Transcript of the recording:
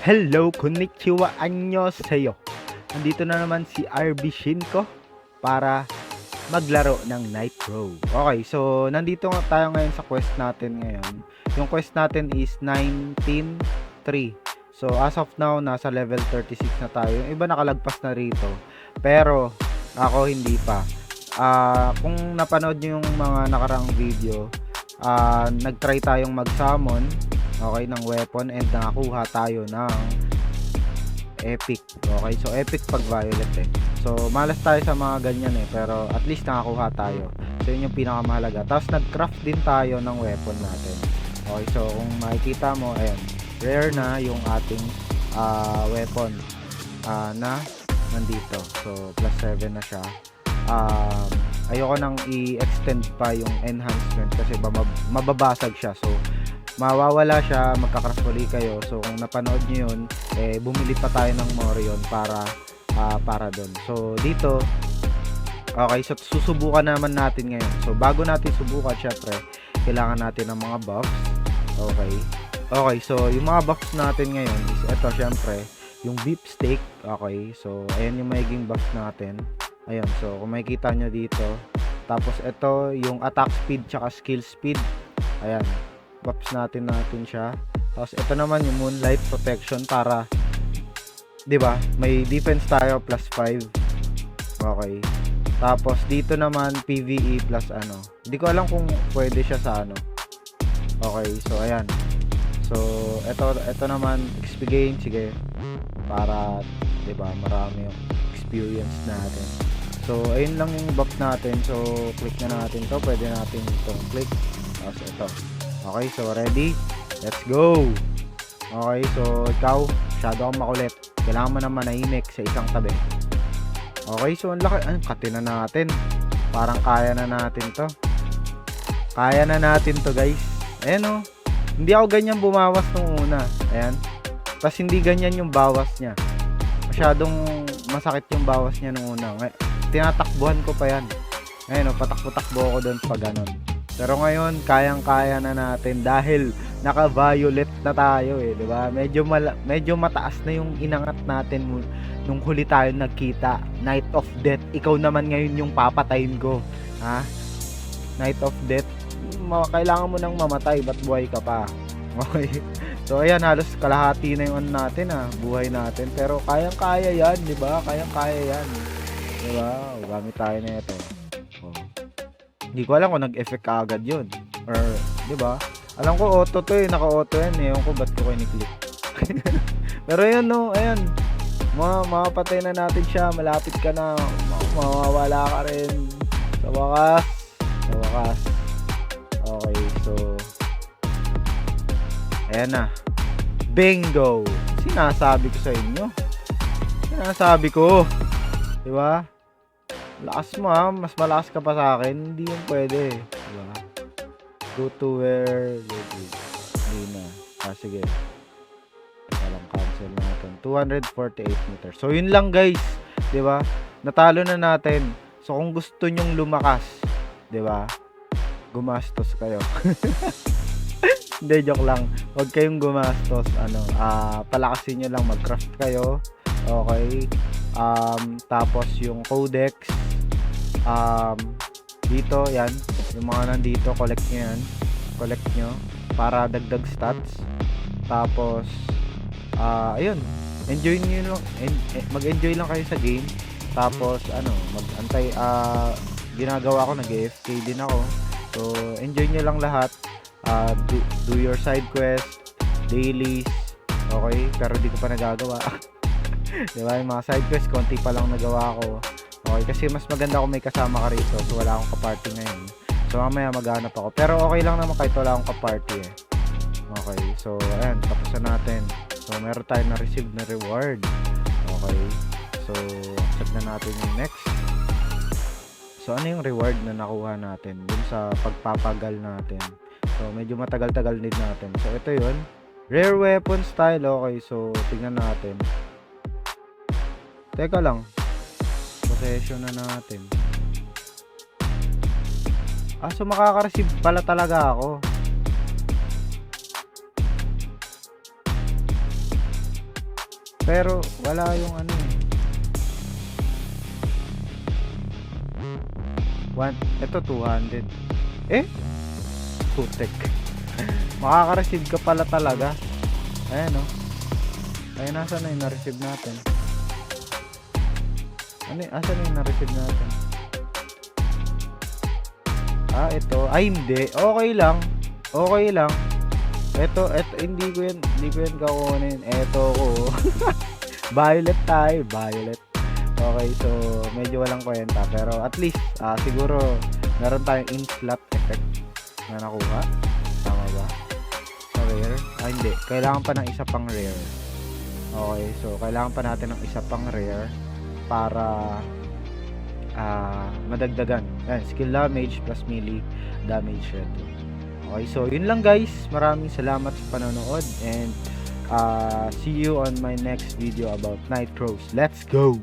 Hello, konnichiwa, annyeonghaseyo. Nandito na naman si RB Shinko para maglaro ng Nitro. Okay, so nandito nga tayo ngayon sa quest natin ngayon. Yung quest natin is 19-3. So as of now, nasa level 36 na tayo. Yung iba nakalagpas na rito. Pero ako hindi pa. Kung napanood nyo yung mga nakaraang video, nagtry tayong mag-summon, okay, ng weapon, and nakakuha tayo ng epic. Okay, so epic pag violet eh. So malas tayo sa mga ganyan eh, pero at least nakakuha tayo. So yun yung pinakamahalaga. Tapos nag-craft din tayo ng weapon natin. Okay, so kung makikita mo, ayan, rare na yung ating weapon na nandito. So plus 7 na siya. Ayoko nang i-extend pa yung enhancement kasi mababasag siya. So mawawala siya, magka-crash uli kayo. So kung napanood nyo yun, bumili pa tayo ng Morion para doon. So dito, okay, so susubukan naman natin ngayon. So bago natin subukan, syempre kailangan natin ng mga buffs. Okay, so yung mga buffs natin ngayon is ito, syempre yung beef steak. Okay, so ayan yung magiging buff natin. Ayan, so kung makikita nyo dito. Tapos ito yung attack speed tsaka skill speed. Ayan, buffs natin siya. Tapos ito naman yung moonlight protection para 'di ba? May defense tayo plus 5. Okay. Tapos dito naman PVE plus ano. Hindi ko alam kung pwede siya sa ano. Okay, so ayan. So ito naman XP gain, sige. Para 'di ba, marami yung experience natin. So ayun lang yung buff natin. So click na natin 'to. Pwede natin itong click. Tapos ito. Okay, so ready? Let's go! Okay, so ikaw, masyado kang makulit. Kailangan mo na manahimik sa isang tabi. Okay, so ang laki. Kati na natin. Parang kaya na natin to. Kaya na natin to, guys. Ayan o. Hindi ako ganyan bumawas nung una. Ayan. Tapos hindi ganyan yung bawas niya. Masyadong masakit yung bawas niya nung una. Tinatakbuhan ko pa yan. Ayan o, patakbo-takbo ako doon pa ganon. Pero ngayon, kayang-kaya na natin dahil naka-violet na tayo eh, 'di ba? Medyo mataas na yung inangat natin nung huli tayo nagkita. Night of Death. Ikaw naman ngayon yung papatayin ko. Ha? Night of Death. Kailangan mo nang mamatay, ba't buhay ka pa? Okay. So ayan, halos kalahati na yung ano natin buhay natin. Pero kayang-kaya 'yan, 'di ba? Kayang-kaya 'yan. 'Di ba? Gamit tayo na ito. Hindi ko alam kung nag-effect agad yun. Or, di ba? Alam ko auto to eh. Naka-auto yan eh. Ewan ko ba't ko kiniklik. Pero yun no. Ayan. Makapatay na natin siya. Malapit ka na. Mawawala ka rin. Sa wakas. Okay. So, ayan na. Bingo! Sinasabi ko sa inyo. Sinasabi ko. Di ba? Lakas mo mas malakas ka pa sa akin. Hindi yung pwede, diba? Go to where hindi na. Sige, walang cancel natin. 248 meters. So yun lang guys, diba? Natalo na natin. So kung gusto nyong lumakas, diba, gumastos kayo. Hindi, joke lang. Huwag kayong gumastos. Palakasin nyo lang, mag-craft kayo. Okay. Tapos yung codex, dito yan, yung mga nandito, collect nyo para dagdag stats. Tapos ayun, enjoy nyo lang, mag-enjoy lang kayo sa game. Tapos mag-antay, ginagawa ko, nag-AFK din ako. So enjoy nyo lang lahat. Do your side quest, dailies. Okay, pero di ko pa nagagawa. Diba, yung mga side quest, konti pa lang nagawa ko. Okay, kasi mas maganda kung may kasama ka rito. So wala akong kaparty ngayon. So mamaya maghanap ako. Pero okay lang naman kahit wala akong kaparty eh. Okay, so ayan, tapos na natin. So meron tayo na receive na reward. Okay, so accept na natin yung next. So ano yung reward na nakuha natin dun sa pagpapagal natin? So medyo matagal-tagal din natin. So ito yun, rare weapon style. Okay, so tingnan natin. Teka lang. Possession na natin. So makaka-receive pala talaga ako. Pero wala yung ano eh. Ito 200. Eh? Putek. Makaka-receive ka pala talaga. Ayan o. Ayun, nasa na yung na-receive natin? Asa na yung na-receive natin? Ito. Ay, hindi. Okay lang. Okay lang. Ito, hindi ko yan kakunin. Ito ko. Violet tayo. Violet. Okay, so, medyo walang kwenta. Pero, at least, siguro, meron tayong in-slot effect na nakuha. Tama ba? Sa rare? Hindi. Kailangan pa ng isa pang rare. Okay, so, kailangan pa natin ng isa pang rare para madagdagan. Ayan, skill damage plus melee damage reto. Okay, so yun lang guys. Maraming salamat sa panonood and see you on my next video about Nitros. Let's go!